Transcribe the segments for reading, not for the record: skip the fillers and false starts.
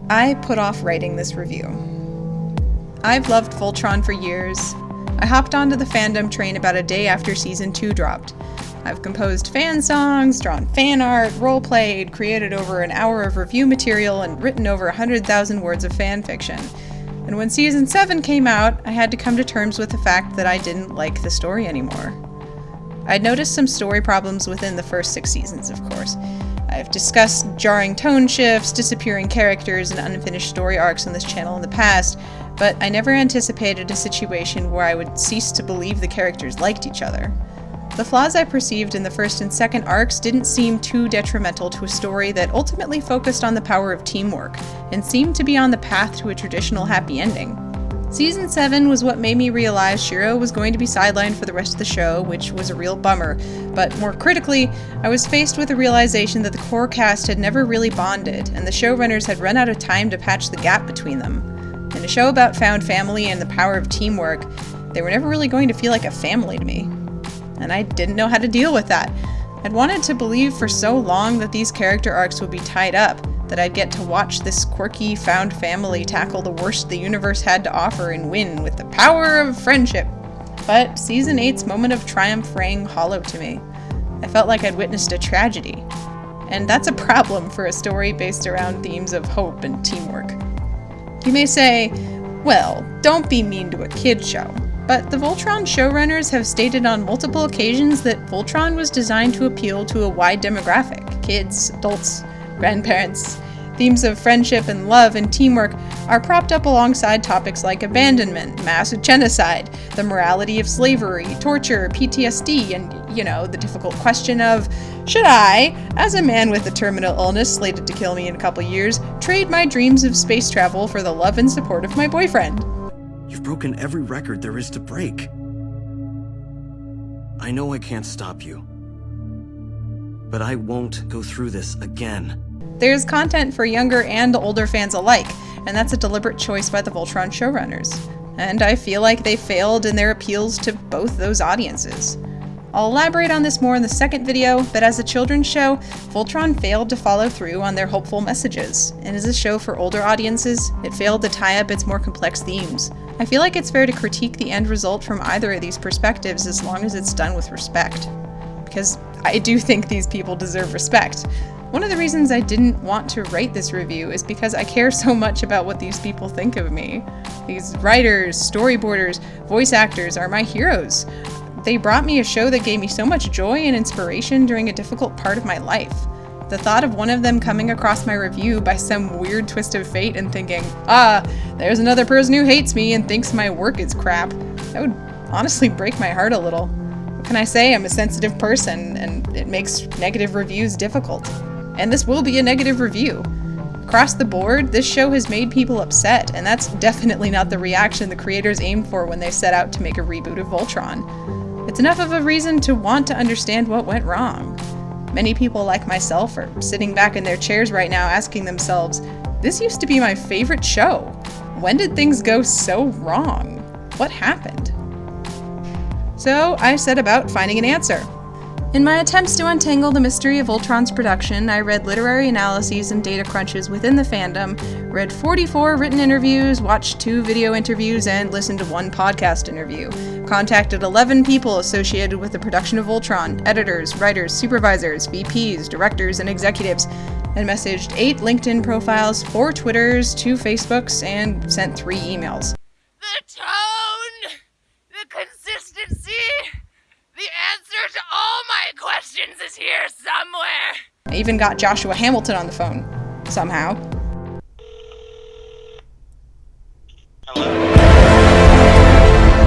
I put off writing this review. I've loved Voltron for years. I hopped onto the fandom train about a day after Season 2 dropped. I've composed fan songs, drawn fan art, roleplayed, created over an hour of review material, and written over 100,000 words of fan fiction. And when Season 7 came out, I had to come to terms with the fact that I didn't like the story anymore. I'd noticed some story problems within the first 6 seasons, of course. I've discussed jarring tone shifts, disappearing characters, and unfinished story arcs on this channel in the past, but I never anticipated a situation where I would cease to believe the characters liked each other. The flaws I perceived in the first and second arcs didn't seem too detrimental to a story that ultimately focused on the power of teamwork, and seemed to be on the path to a traditional happy ending. Season 7 was what made me realize Shiro was going to be sidelined for the rest of the show, which was a real bummer, but more critically, I was faced with the realization that the core cast had never really bonded, and the showrunners had run out of time to patch the gap between them. In a show about found family and the power of teamwork, they were never really going to feel like a family to me. And I didn't know how to deal with that. I'd wanted to believe for so long that these character arcs would be tied up, that I'd get to watch this quirky found family tackle the worst the universe had to offer and win with the power of friendship. But Season 8's moment of triumph rang hollow to me. I felt like I'd witnessed a tragedy. And that's a problem for a story based around themes of hope and teamwork. You may say, well, don't be mean to a kid show. But the Voltron showrunners have stated on multiple occasions that Voltron was designed to appeal to a wide demographic: kids, adults, grandparents. Themes of friendship and love and teamwork are propped up alongside topics like abandonment, mass genocide, the morality of slavery, torture, PTSD, and, the difficult question of, should I, as a man with a terminal illness slated to kill me in a couple years, trade my dreams of space travel for the love and support of my boyfriend? You've broken every record there is to break. I know I can't stop you, but I won't go through this again. There's content for younger and older fans alike, and that's a deliberate choice by the Voltron showrunners. And I feel like they failed in their appeals to both those audiences. I'll elaborate on this more in the second video, but as a children's show, Voltron failed to follow through on their hopeful messages, and as a show for older audiences, it failed to tie up its more complex themes. I feel like it's fair to critique the end result from either of these perspectives as long as it's done with respect. Because I do think these people deserve respect. One of the reasons I didn't want to write this review is because I care so much about what these people think of me. These writers, storyboarders, voice actors are my heroes. They brought me a show that gave me so much joy and inspiration during a difficult part of my life. The thought of one of them coming across my review by some weird twist of fate and thinking, there's another person who hates me and thinks my work is crap, that would honestly break my heart a little. What can I say? I'm a sensitive person, and it makes negative reviews difficult. And this will be a negative review. Across the board, this show has made people upset, and that's definitely not the reaction the creators aimed for when they set out to make a reboot of Voltron. It's enough of a reason to want to understand what went wrong. Many people like myself are sitting back in their chairs right now asking themselves, this used to be my favorite show. When did things go so wrong? What happened? So I set about finding an answer. In my attempts to untangle the mystery of Voltron's production, I read literary analyses and data crunches within the fandom, read 44 written interviews, watched 2 video interviews, and listened to 1 podcast interview. Contacted 11 people associated with the production of Voltron: editors, writers, supervisors, VPs, directors, and executives, and messaged 8 LinkedIn profiles, 4 Twitters, 2 Facebooks, and sent 3 emails. The tone! The consistency! The answer to all my questions is here somewhere! I even got Joshua Hamilton on the phone. Somehow. Hello?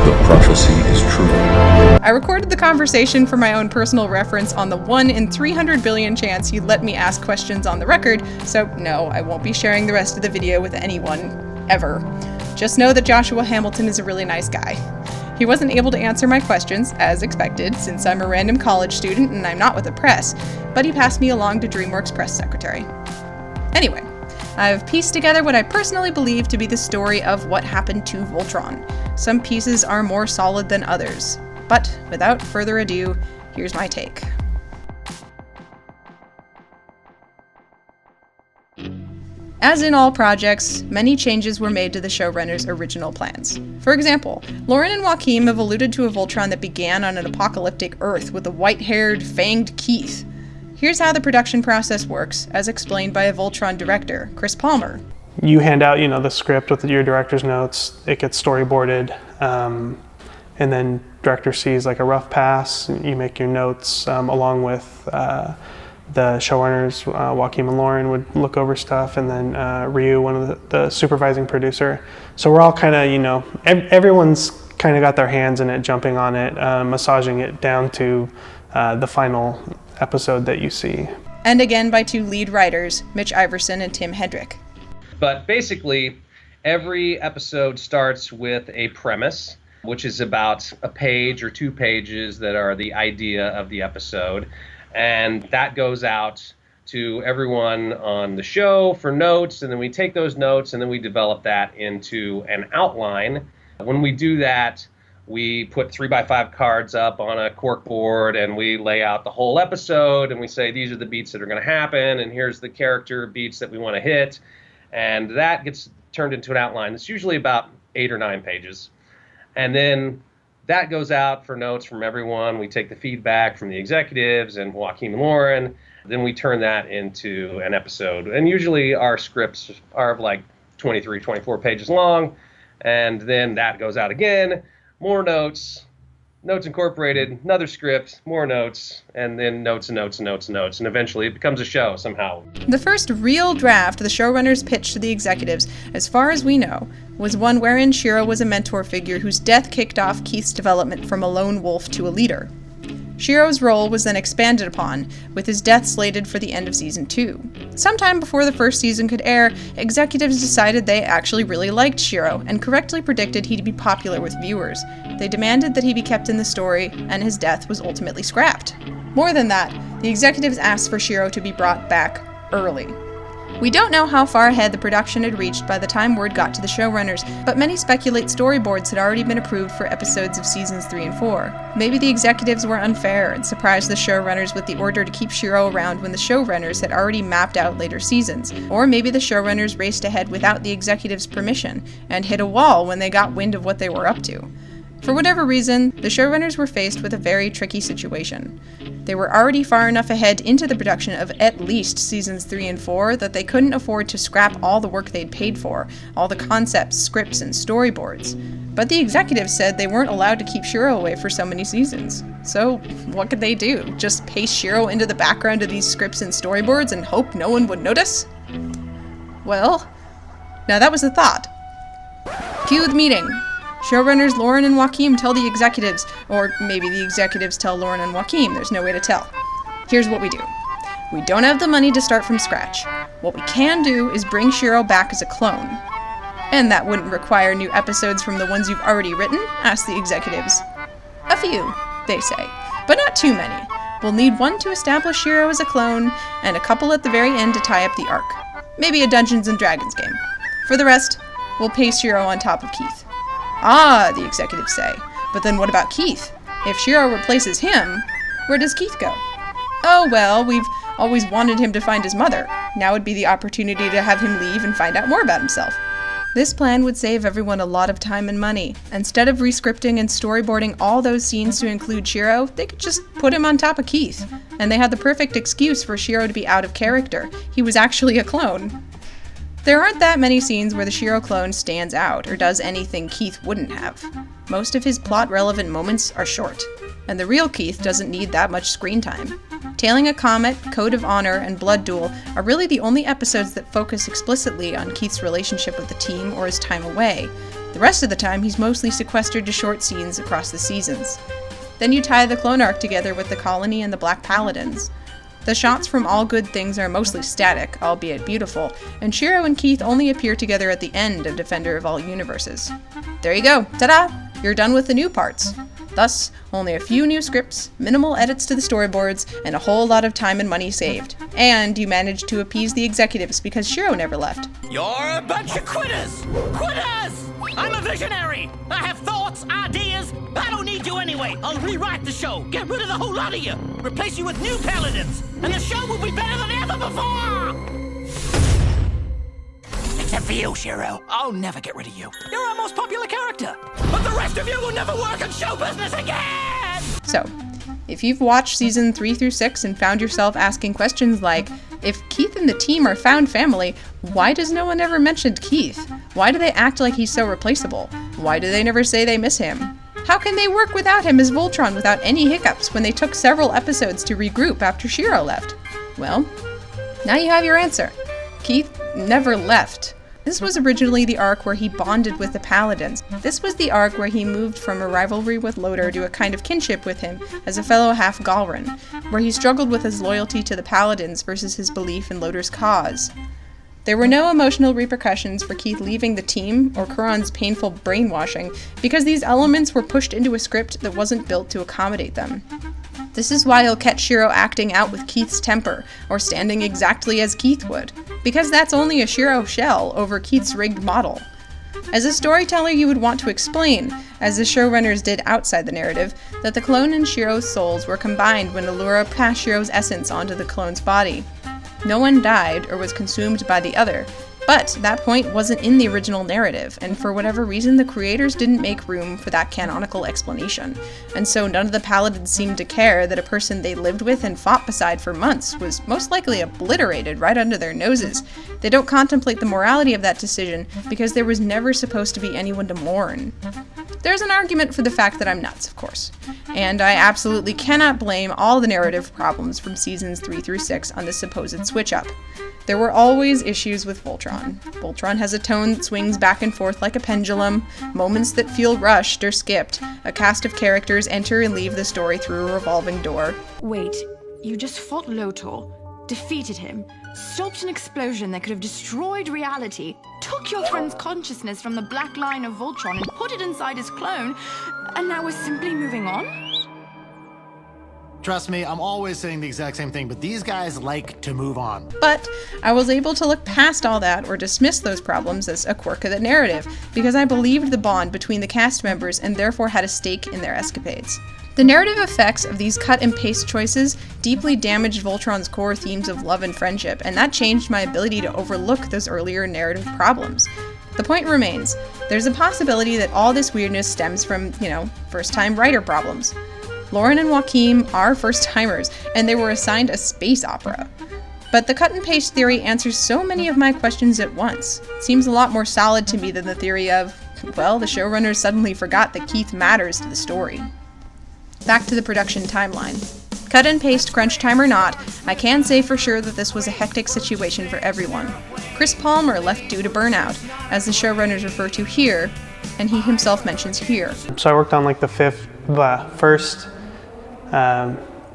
The prophecy is true. I recorded the conversation for my own personal reference on the 1 in 300 billion chance he'd let me ask questions on the record, so no, I won't be sharing the rest of the video with anyone, ever. Just know that Joshua Hamilton is a really nice guy. He wasn't able to answer my questions, as expected, since I'm a random college student and I'm not with the press, but he passed me along to DreamWorks press secretary. Anyway, I've pieced together what I personally believe to be the story of what happened to Voltron. Some pieces are more solid than others, but without further ado, here's my take. As in all projects, many changes were made to the showrunners' original plans. For example, Lauren and Joachim have alluded to a Voltron that began on an apocalyptic Earth with a white-haired, fanged Keith. Here's how the production process works, as explained by a Voltron director, Chris Palmer. You hand out, the script with your director's notes. It gets storyboarded, and then director sees like a rough pass. You make your notes along with the showrunners. Joachim and Lauren would look over stuff, and then Ryu, one of the supervising producer. So we're all kind of, everyone's kind of got their hands in it, jumping on it, massaging it down to the final episode that you see. And again by two lead writers, Mitch Iverson and Tim Hedrick. But basically, every episode starts with a premise, which is about a page or 2 pages that are the idea of the episode. And that goes out to everyone on the show for notes, and then we take those notes and then we develop that into an outline. When we do that, we put 3x5 cards up on a cork board and we lay out the whole episode and we say these are the beats that are going to happen and here's the character beats that we want to hit. And that gets turned into an outline. It's usually about 8 or 9 pages. And then that goes out for notes from everyone. We take the feedback from the executives and Joachim and Lauren. Then we turn that into an episode. And usually our scripts are like 23, 24 pages long. And then that goes out again. More notes, notes incorporated, another script, more notes, and then notes and notes and notes and notes. And eventually it becomes a show somehow. The first real draft the showrunners pitched to the executives, as far as we know, was one wherein Shiro was a mentor figure whose death kicked off Keith's development from a lone wolf to a leader. Shiro's role was then expanded upon, with his death slated for the end of Season 2. Sometime before the first season could air, executives decided they actually really liked Shiro, and correctly predicted he'd be popular with viewers. They demanded that he be kept in the story, and his death was ultimately scrapped. More than that, the executives asked for Shiro to be brought back early. We don't know how far ahead the production had reached by the time word got to the showrunners, but many speculate storyboards had already been approved for episodes of Seasons 3 and 4. Maybe the executives were unfair and surprised the showrunners with the order to keep Shiro around when the showrunners had already mapped out later seasons. Or maybe the showrunners raced ahead without the executives' permission, and hit a wall when they got wind of what they were up to. For whatever reason, the showrunners were faced with a very tricky situation. They were already far enough ahead into the production of at least Seasons 3 and 4 that they couldn't afford to scrap all the work they'd paid for, all the concepts, scripts, and storyboards. But the executives said they weren't allowed to keep Shiro away for so many seasons. So what could they do? Just paste Shiro into the background of these scripts and storyboards and hope no one would notice? Well, now that was the thought. Cue the meeting. Showrunners Lauren and Joachim tell the executives, or maybe the executives tell Lauren and Joachim, there's no way to tell. Here's what we do. We don't have the money to start from scratch. What we can do is bring Shiro back as a clone. And that wouldn't require new episodes from the ones you've already written? Ask the executives. A few, they say, but not too many. We'll need one to establish Shiro as a clone, and a couple at the very end to tie up the arc. Maybe a Dungeons & Dragons game. For the rest, we'll paste Shiro on top of Keith. Ah, the executives say. But then what about Keith? If Shiro replaces him, where does Keith go? Oh well, we've always wanted him to find his mother. Now would be the opportunity to have him leave and find out more about himself. This plan would save everyone a lot of time and money. Instead of rescripting and storyboarding all those scenes to include Shiro, they could just put him on top of Keith. And they had the perfect excuse for Shiro to be out of character. He was actually a clone. There aren't that many scenes where the Shiro clone stands out or does anything Keith wouldn't have. Most of his plot-relevant moments are short, and the real Keith doesn't need that much screen time. Tailing a Comet, Code of Honor, and Blood Duel are really the only episodes that focus explicitly on Keith's relationship with the team or his time away. The rest of the time, he's mostly sequestered to short scenes across the seasons. Then you tie the clone arc together with the Colony and the Black Paladins. The shots from All Good Things are mostly static, albeit beautiful, and Shiro and Keith only appear together at the end of Defender of All Universes. There you go, ta-da! You're done with the new parts. Thus, only a few new scripts, minimal edits to the storyboards, and a whole lot of time and money saved. And you managed to appease the executives because Shiro never left. You're a bunch of quitters! Quitters! I'm a visionary! I have thoughts, ideas. I don't need you anyway. I'll rewrite the show, get rid of the whole lot of you, replace you with new paladins, and the show will be better than ever before! for you, Shiro. I'll never get rid of you. You're our most popular character. But the rest of you will never work in show business again! So, if you've watched season 3 through 6 and found yourself asking questions like, if Keith and the team are found family, why does no one ever mention Keith? Why do they act like he's so replaceable? Why do they never say they miss him? How can they work without him as Voltron without any hiccups when they took several episodes to regroup after Shiro left? Well, now you have your answer. Keith never left. This was originally the arc where he bonded with the Paladins. This was the arc where he moved from a rivalry with Loader to a kind of kinship with him as a fellow half-Galran, where he struggled with his loyalty to the Paladins versus his belief in Loader's cause. There were no emotional repercussions for Keith leaving the team or Kuron's painful brainwashing because these elements were pushed into a script that wasn't built to accommodate them. This is why you'll catch Shiro acting out with Keith's temper, or standing exactly as Keith would, because that's only a Shiro shell over Keith's rigged model. As a storyteller, you would want to explain, as the showrunners did outside the narrative, that the clone and Shiro's souls were combined when Allura passed Shiro's essence onto the clone's body. No one died or was consumed by the other, but that point wasn't in the original narrative, and for whatever reason the creators didn't make room for that canonical explanation, and so none of the Paladins seemed to care that a person they lived with and fought beside for months was most likely obliterated right under their noses. They don't contemplate the morality of that decision because there was never supposed to be anyone to mourn. There's an argument for the fact that I'm nuts, of course, and I absolutely cannot blame all the narrative problems from seasons 3 through 6 on the supposed switch-up. There were always issues with Voltron. Voltron has a tone that swings back and forth like a pendulum, moments that feel rushed or skipped, a cast of characters enter and leave the story through a revolving door. Wait, you just fought Lotor, defeated him, stopped an explosion that could have destroyed reality, took your friend's consciousness from the black line of Voltron and put it inside his clone, and now we're simply moving on? Trust me, I'm always saying the exact same thing, but these guys like to move on. But I was able to look past all that or dismiss those problems as a quirk of the narrative, because I believed the bond between the cast members and therefore had a stake in their escapades. The narrative effects of these cut and paste choices deeply damaged Voltron's core themes of love and friendship, and that changed my ability to overlook those earlier narrative problems. The point remains, there's a possibility that all this weirdness stems from, first-time writer problems. Lauren and Joachim are first-timers, and they were assigned a space opera. But the cut and paste theory answers so many of my questions at once. It seems a lot more solid to me than the theory of, the showrunners suddenly forgot that Keith matters to the story. Back to the production timeline. Cut and paste, crunch time or not, I can say for sure that this was a hectic situation for everyone. Chris Palmer left due to burnout, as the showrunners refer to here, and he himself mentions here. So I worked on like the first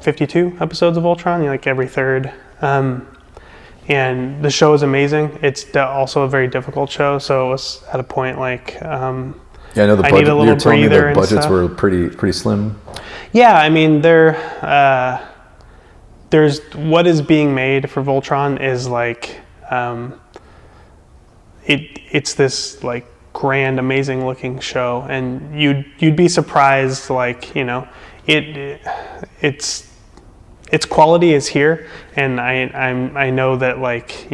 52 episodes of Voltron, like every third. And the show is amazing. It's also a very difficult show, so it was at a point like yeah, I know the budget. You're telling me the budgets were pretty slim. Yeah, I mean there's what is being made for Voltron is like it's this like grand, amazing looking show, and you'd be surprised, like its quality is here, and I know that like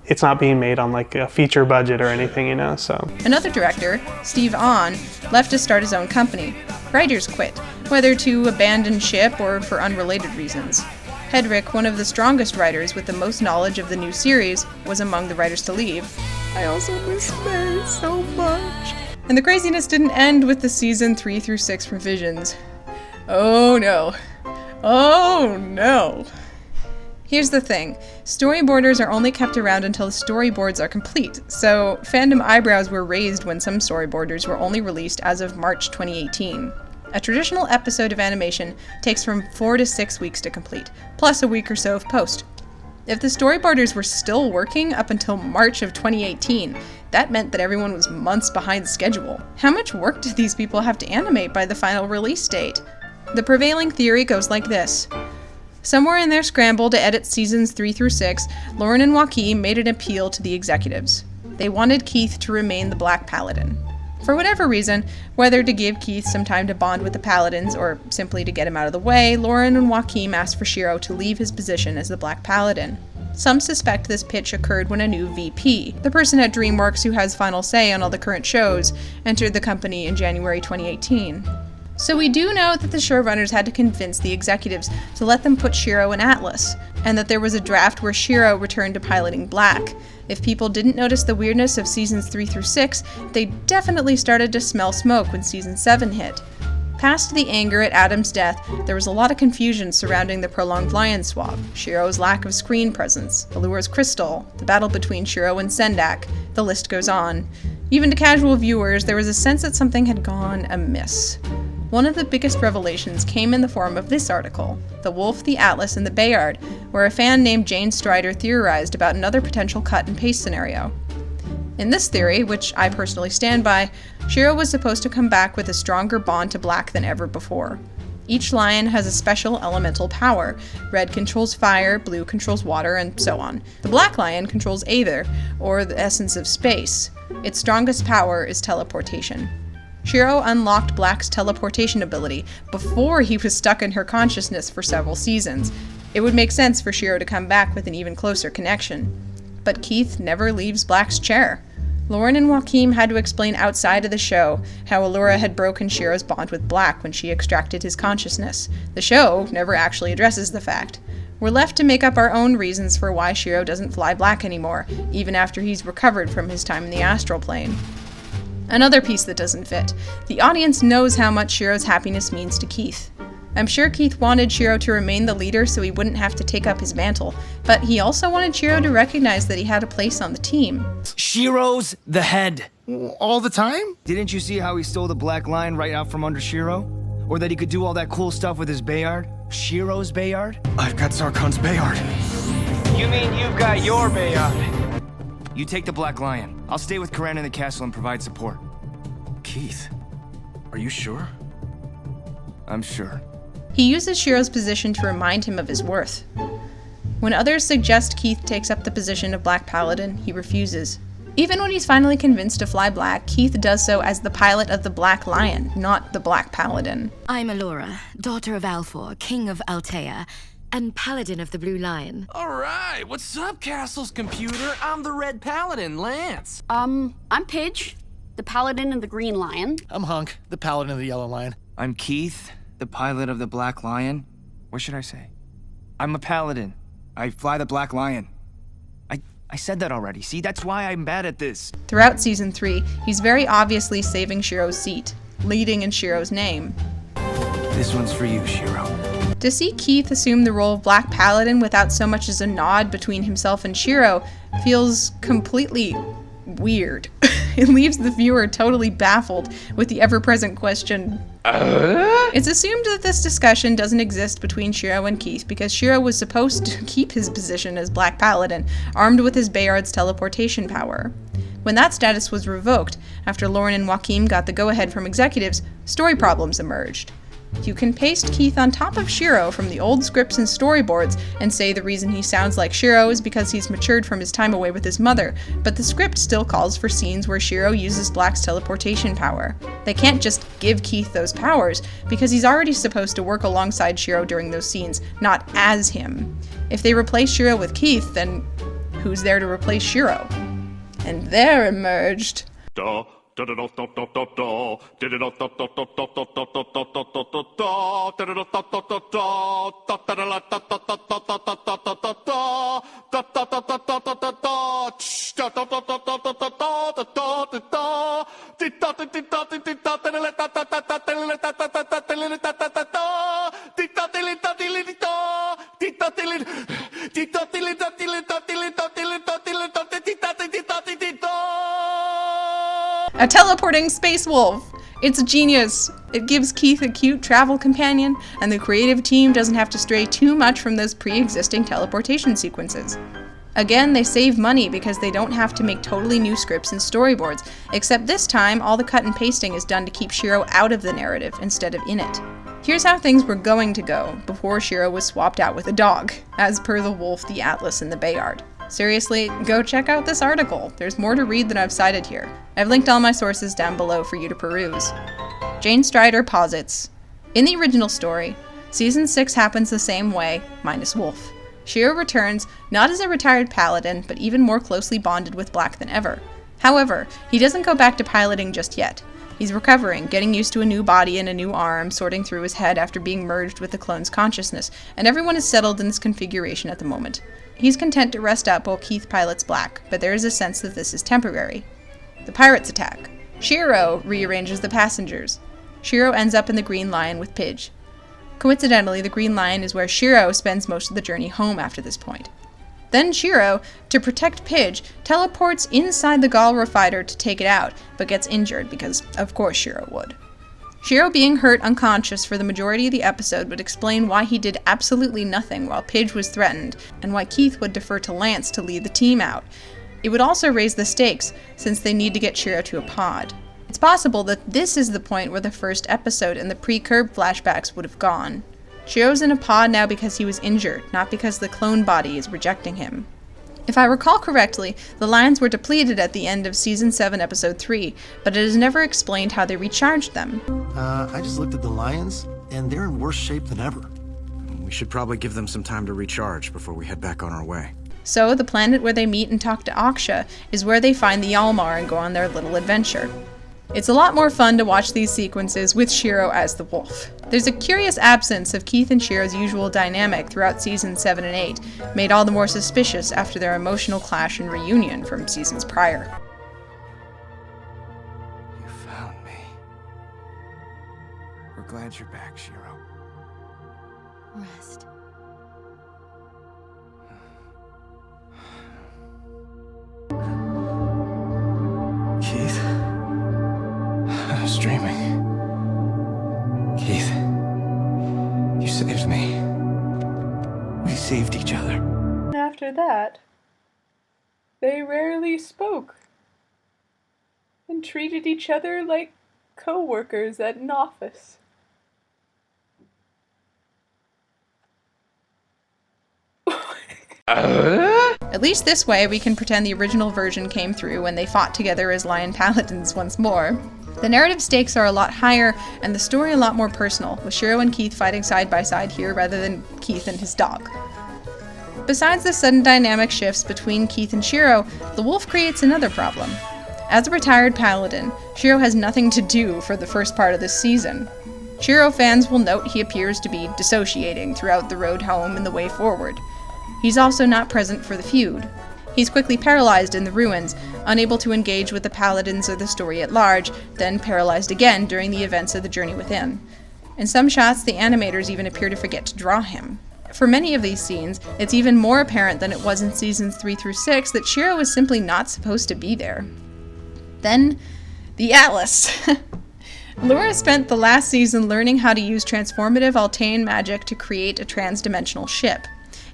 it's not being made on like a feature budget or anything, so. Another director, Steve Ahn, left to start his own company. Writers quit, whether to abandon ship or for unrelated reasons. Hedrick, one of the strongest writers with the most knowledge of the new series, was among the writers to leave. I also miss May so much. And the craziness didn't end with the season 3 through 6 revisions. Oh no. Oh no. Here's the thing, storyboarders are only kept around until the storyboards are complete, so fandom eyebrows were raised when some storyboarders were only released as of March 2018. A traditional episode of animation takes from 4 to 6 weeks to complete, plus a week or so of post. If the storyboarders were still working up until March of 2018, that meant that everyone was months behind schedule. How much work did these people have to animate by the final release date? The prevailing theory goes like this. Somewhere in their scramble to edit seasons 3 through 6, Lauren and Joachim made an appeal to the executives. They wanted Keith to remain the Black Paladin. For whatever reason, whether to give Keith some time to bond with the Paladins or simply to get him out of the way, Lauren and Joachim asked for Shiro to leave his position as the Black Paladin. Some suspect this pitch occurred when a new VP, the person at DreamWorks who has final say on all the current shows, entered the company in January 2018. So we do know that the showrunners had to convince the executives to let them put Shiro in Atlas, and that there was a draft where Shiro returned to piloting Black. If people didn't notice the weirdness of seasons 3 through 6, they definitely started to smell smoke when season 7 hit. Past the anger at Adam's death, there was a lot of confusion surrounding the prolonged lion swap, Shiro's lack of screen presence, Allura's crystal, the battle between Shiro and Sendak, the list goes on. Even to casual viewers, there was a sense that something had gone amiss. One of the biggest revelations came in the form of this article, The Wolf, the Atlas, and the Bayard, where a fan named Jane Strider theorized about another potential cut and paste scenario. In this theory, which I personally stand by, Shiro was supposed to come back with a stronger bond to Black than ever before. Each lion has a special elemental power. Red controls fire, blue controls water, and so on. The Black lion controls aether, or the essence of space. Its strongest power is teleportation. Shiro unlocked Black's teleportation ability before he was stuck in her consciousness for several seasons. It would make sense for Shiro to come back with an even closer connection. But Keith never leaves Black's chair. Lauren and Joaquin had to explain outside of the show how Allura had broken Shiro's bond with Black when she extracted his consciousness. The show never actually addresses the fact. We're left to make up our own reasons for why Shiro doesn't fly Black anymore, even after he's recovered from his time in the astral plane. Another piece that doesn't fit. The audience knows how much Shiro's happiness means to Keith. I'm sure Keith wanted Shiro to remain the leader so he wouldn't have to take up his mantle, but he also wanted Shiro to recognize that he had a place on the team. Shiro's the head. All the time? Didn't you see how he stole the Black Lion right out from under Shiro? Or that he could do all that cool stuff with his Bayard? Shiro's Bayard? I've got Zarkon's Bayard. You mean you've got your Bayard? You take the Black Lion. I'll stay with Karen in the castle and provide support. Keith, are you sure? I'm sure. He uses Shiro's position to remind him of his worth. When others suggest Keith takes up the position of Black Paladin, he refuses. Even when he's finally convinced to fly Black, Keith does so as the pilot of the Black Lion, not the Black Paladin. I'm Allura, daughter of Alfor, king of Altea, and paladin of the Blue Lion. Alright, what's up, Castle's computer? I'm the Red Paladin, Lance. I'm Pidge, the paladin of the Green Lion. I'm Hunk, the paladin of the Yellow Lion. I'm Keith, the pilot of the Black Lion. What should I say? I'm a paladin. I fly the Black Lion. I said that already. See, that's why I'm bad at this. Throughout Season 3, he's very obviously saving Shiro's seat, leading in Shiro's name. This one's for you, Shiro. To see Keith assume the role of Black Paladin without so much as a nod between himself and Shiro feels completely weird. It leaves the viewer totally baffled with the ever-present question, It's assumed that this discussion doesn't exist between Shiro and Keith because Shiro was supposed to keep his position as Black Paladin, armed with his Bayard's teleportation power. When that status was revoked, after Lauren and Joaquin got the go-ahead from executives, story problems emerged. You can paste Keith on top of Shiro from the old scripts and storyboards and say the reason he sounds like Shiro is because he's matured from his time away with his mother, but the script still calls for scenes where Shiro uses Black's teleportation power. They can't just give Keith those powers, because he's already supposed to work alongside Shiro during those scenes, not as him. If they replace Shiro with Keith, then who's there to replace Shiro? And there emerged... a teleporting space wolf! It's genius! It gives Keith a cute travel companion, and the creative team doesn't have to stray too much from those pre-existing teleportation sequences. Again, they save money because they don't have to make totally new scripts and storyboards, except this time all the cut and pasting is done to keep Shiro out of the narrative instead of in it. Here's how things were going to go before Shiro was swapped out with a dog, as per the Wolf, the Atlas, and the Bayard. Seriously, go check out this article. There's more to read than I've cited here. I've linked all my sources down below for you to peruse. Jane Strider posits, in the original story, Season 6 happens the same way, minus Wolf. Shiro returns, not as a retired paladin, but even more closely bonded with Black than ever. However, he doesn't go back to piloting just yet. He's recovering, getting used to a new body and a new arm, sorting through his head after being merged with the clone's consciousness, and everyone is settled in this configuration at the moment. He's content to rest up while Keith pilots Black, but there is a sense that this is temporary. The pirates attack. Shiro rearranges the passengers. Shiro ends up in the Green Lion with Pidge. Coincidentally, the Green Lion is where Shiro spends most of the journey home after this point. Then Shiro, to protect Pidge, teleports inside the Galra fighter to take it out, but gets injured because, of course, Shiro would. Shiro being hurt unconscious for the majority of the episode would explain why he did absolutely nothing while Pidge was threatened, and why Keith would defer to Lance to lead the team out. It would also raise the stakes, since they need to get Shiro to a pod. It's possible that this is the point where the first episode and the pre-Curb flashbacks would have gone. Shiro's in a pod now because he was injured, not because the clone body is rejecting him. If I recall correctly, the lions were depleted at the end of Season 7, Episode 3, but it is never explained how they recharged them. I just looked at the lions, and they're in worse shape than ever. We should probably give them some time to recharge before we head back on our way. So, the planet where they meet and talk to Aksha is where they find the Yalmar and go on their little adventure. It's a lot more fun to watch these sequences with Shiro as the wolf. There's a curious absence of Keith and Shiro's usual dynamic throughout Seasons 7 and 8, made all the more suspicious after their emotional clash and reunion from seasons prior. You found me. We're glad you're back, Shiro. Rest. Keith? I was dreaming. Keith, you saved me. We saved each other. After that, they rarely spoke and treated each other like co-workers at an office. At least this way we can pretend the original version came through when they fought together as Lion Paladins once more. The narrative stakes are a lot higher and the story a lot more personal, with Shiro and Keith fighting side by side here rather than Keith and his dog. Besides the sudden dynamic shifts between Keith and Shiro, the wolf creates another problem. As a retired paladin, Shiro has nothing to do for the first part of this season. Shiro fans will note he appears to be dissociating throughout the road home and the way forward. He's also not present for the feud. He's quickly paralyzed in the ruins, unable to engage with the paladins or the story at large, then paralyzed again during the events of the Journey Within. In some shots, the animators even appear to forget to draw him. For many of these scenes, it's even more apparent than it was in Seasons 3 through 6 that Shiro was simply not supposed to be there. Then, the Atlas. Allura spent the last season learning how to use transformative Altean magic to create a trans-dimensional ship.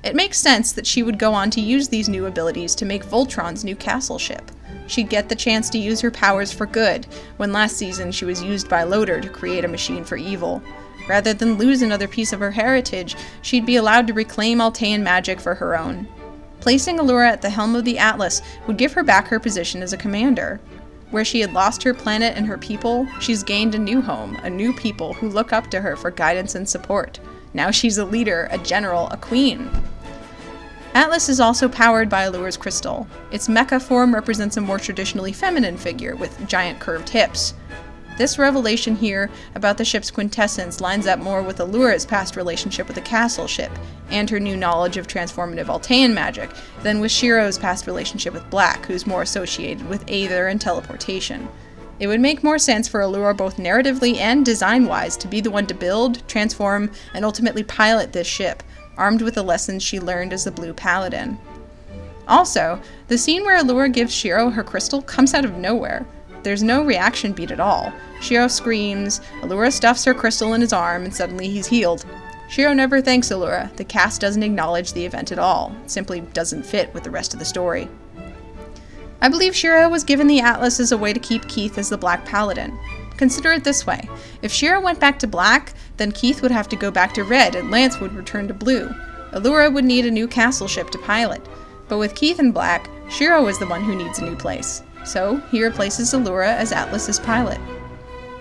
It makes sense that she would go on to use these new abilities to make Voltron's new castle ship. She'd get the chance to use her powers for good, when last season she was used by Loader to create a machine for evil. Rather than lose another piece of her heritage, she'd be allowed to reclaim Altean magic for her own. Placing Allura at the helm of the Atlas would give her back her position as a commander. Where she had lost her planet and her people, she's gained a new home, a new people who look up to her for guidance and support. Now she's a leader, a general, a queen. Atlas is also powered by Allura's crystal. Its mecha form represents a more traditionally feminine figure with giant curved hips. This revelation here about the ship's quintessence lines up more with Allura's past relationship with the castle ship, and her new knowledge of transformative Altean magic, than with Shiro's past relationship with Black, who's more associated with Aether and teleportation. It would make more sense for Allura both narratively and design-wise to be the one to build, transform, and ultimately pilot this ship, armed with the lessons she learned as the Blue Paladin. Also, the scene where Allura gives Shiro her crystal comes out of nowhere. There's no reaction beat at all. Shiro screams, Allura stuffs her crystal in his arm, and suddenly he's healed. Shiro never thanks Allura. The cast doesn't acknowledge the event at all. It simply doesn't fit with the rest of the story. I believe Shiro was given the Atlas as a way to keep Keith as the Black Paladin. Consider it this way. If Shiro went back to Black, then Keith would have to go back to Red and Lance would return to Blue. Allura would need a new castle ship to pilot. But with Keith in Black, Shiro is the one who needs a new place. So, he replaces Allura as Atlas's pilot.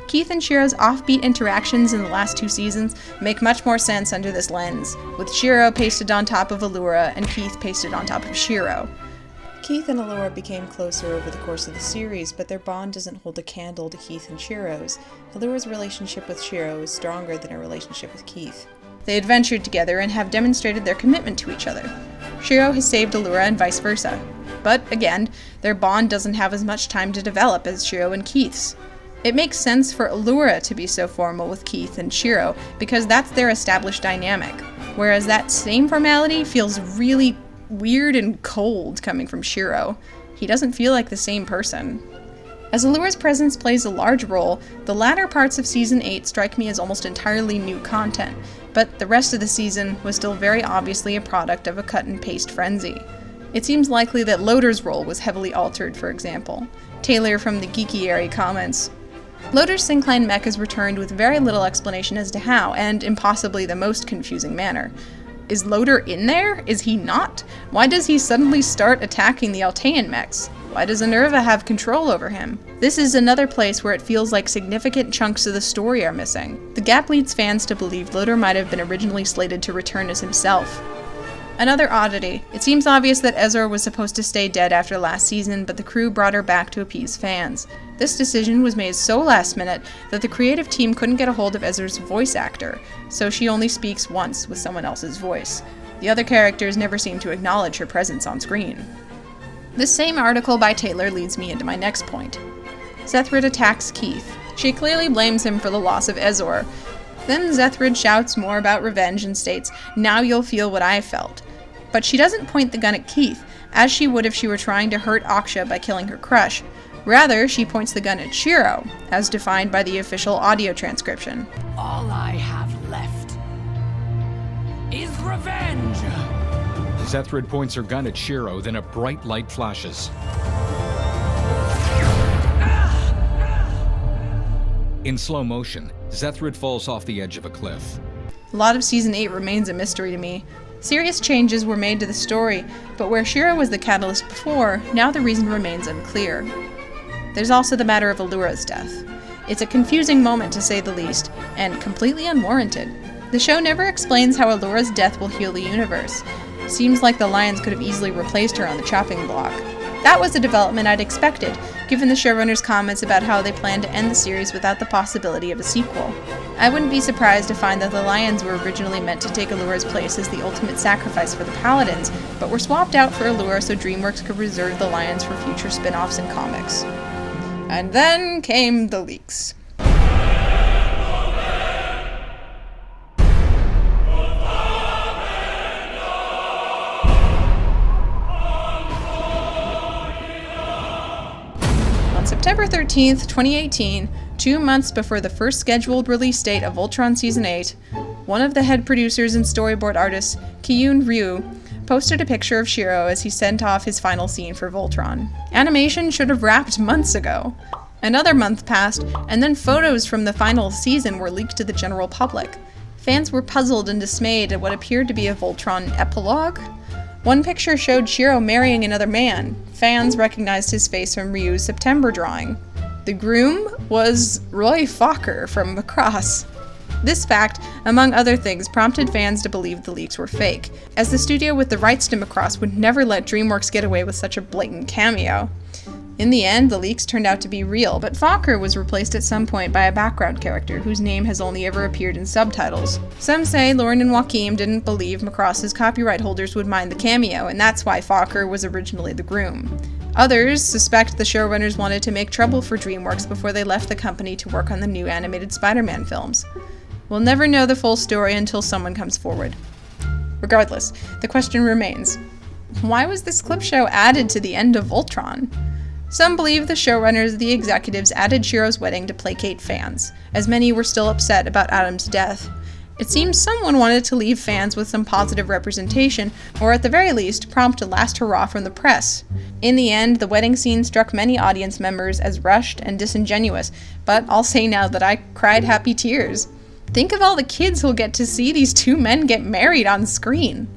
Keith and Shiro's offbeat interactions in the last 2 seasons make much more sense under this lens, with Shiro pasted on top of Allura and Keith pasted on top of Shiro. Keith and Allura became closer over the course of the series, but their bond doesn't hold a candle to Keith and Shiro's. Allura's relationship with Shiro is stronger than her relationship with Keith. They adventured together and have demonstrated their commitment to each other. Shiro has saved Allura and vice versa. But, again, their bond doesn't have as much time to develop as Shiro and Keith's. It makes sense for Allura to be so formal with Keith and Shiro, because that's their established dynamic, whereas that same formality feels really weird and cold coming from Shiro. He doesn't feel like the same person. As Allura's presence plays a large role, the latter parts of Season 8 strike me as almost entirely new content, but the rest of the season was still very obviously a product of a cut-and-paste frenzy. It seems likely that Loader's role was heavily altered, for example. Taylor from the Geekiary comments, Loader's syncline mech is returned with very little explanation as to how, and in possibly the most confusing manner. Is Loader in there? Is he not? Why does he suddenly start attacking the Altean mechs? Why does Enerva have control over him? This is another place where it feels like significant chunks of the story are missing. The gap leads fans to believe Loader might have been originally slated to return as himself. Another oddity. It seems obvious that Ezra was supposed to stay dead after last season, but the crew brought her back to appease fans. This decision was made so last minute that the creative team couldn't get a hold of Ezra's voice actor, so she only speaks once with someone else's voice. The other characters never seem to acknowledge her presence on screen. This same article by Taylor leads me into my next point. Zethrid attacks Keith. She clearly blames him for the loss of Ezor. Then Zethrid shouts more about revenge and states, "Now you'll feel what I felt." But she doesn't point the gun at Keith, as she would if she were trying to hurt Aksha by killing her crush. Rather, she points the gun at Shiro, as defined by the official audio transcription. All I have left is revenge! Zethrid points her gun at Shiro, then a bright light flashes. In slow motion, Zethrid falls off the edge of a cliff. A lot of Season 8 remains a mystery to me. Serious changes were made to the story, but where Shiro was the catalyst before, now the reason remains unclear. There's also the matter of Allura's death. It's a confusing moment to say the least, and completely unwarranted. The show never explains how Allura's death will heal the universe. Seems like the Lions could have easily replaced her on the chopping block. That was a development I'd expected, given the showrunners' comments about how they plan to end the series without the possibility of a sequel. I wouldn't be surprised to find that the Lions were originally meant to take Allura's place as the ultimate sacrifice for the Paladins, but were swapped out for Allura so DreamWorks could reserve the Lions for future spin-offs and comics. And then came the leaks. September 13th, 2018, 2 months before the first scheduled release date of Voltron Season 8, one of the head producers and storyboard artists, Kiyun Ryu, posted a picture of Shiro as he sent off his final scene for Voltron. Animation should have wrapped months ago. Another month passed, and then photos from the final season were leaked to the general public. Fans were puzzled and dismayed at what appeared to be a Voltron epilogue. One picture showed Shiro marrying another man. Fans recognized his face from Ryu's September drawing. The groom was Roy Fokker from Macross. This fact, among other things, prompted fans to believe the leaks were fake, as the studio with the rights to Macross would never let DreamWorks get away with such a blatant cameo. In the end, the leaks turned out to be real, but Fokker was replaced at some point by a background character whose name has only ever appeared in subtitles. Some say Lauren and Joachim didn't believe Macross's copyright holders would mind the cameo, and that's why Fokker was originally the groom. Others suspect the showrunners wanted to make trouble for DreamWorks before they left the company to work on the new animated Spider-Man films. We'll never know the full story until someone comes forward. Regardless, the question remains, why was this clip show added to the end of Voltron? Some believe the showrunners and the executives added Shiro's wedding to placate fans, as many were still upset about Adam's death. It seems someone wanted to leave fans with some positive representation, or at the very least, prompt a last hurrah from the press. In the end, the wedding scene struck many audience members as rushed and disingenuous, but I'll say now that I cried happy tears. Think of all the kids who'll get to see these two men get married on screen.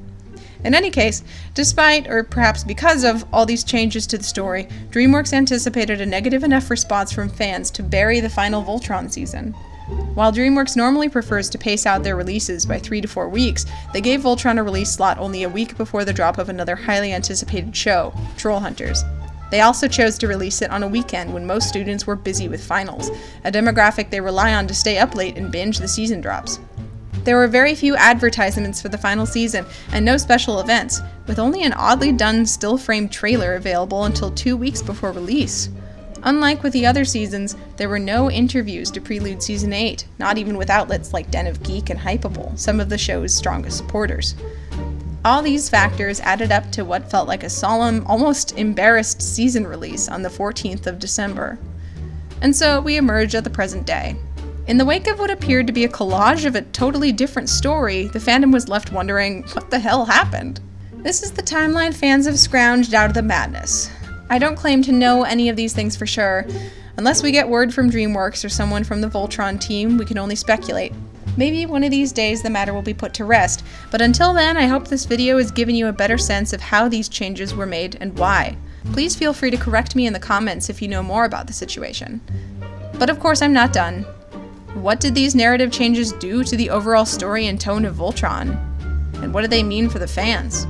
In any case, despite, or perhaps because of, all these changes to the story, DreamWorks anticipated a negative enough response from fans to bury the final Voltron season. While DreamWorks normally prefers to pace out their releases by 3 to 4 weeks, they gave Voltron a release slot only a week before the drop of another highly anticipated show, Troll Hunters. They also chose to release it on a weekend when most students were busy with finals, a demographic they rely on to stay up late and binge the season drops. There were very few advertisements for the final season, and no special events, with only an oddly done still-framed trailer available until 2 weeks before release. Unlike with the other seasons, there were no interviews to prelude Season 8, not even with outlets like Den of Geek and Hypable, some of the show's strongest supporters. All these factors added up to what felt like a solemn, almost embarrassed season release on the 14th of December. And so we emerge at the present day. In the wake of what appeared to be a collage of a totally different story, the fandom was left wondering, what the hell happened? This is the timeline fans have scrounged out of the madness. I don't claim to know any of these things for sure. Unless we get word from DreamWorks or someone from the Voltron team, we can only speculate. Maybe one of these days the matter will be put to rest, but until then I hope this video has given you a better sense of how these changes were made and why. Please feel free to correct me in the comments if you know more about the situation. But of course I'm not done. What did these narrative changes do to the overall story and tone of Voltron? And what do they mean for the fans?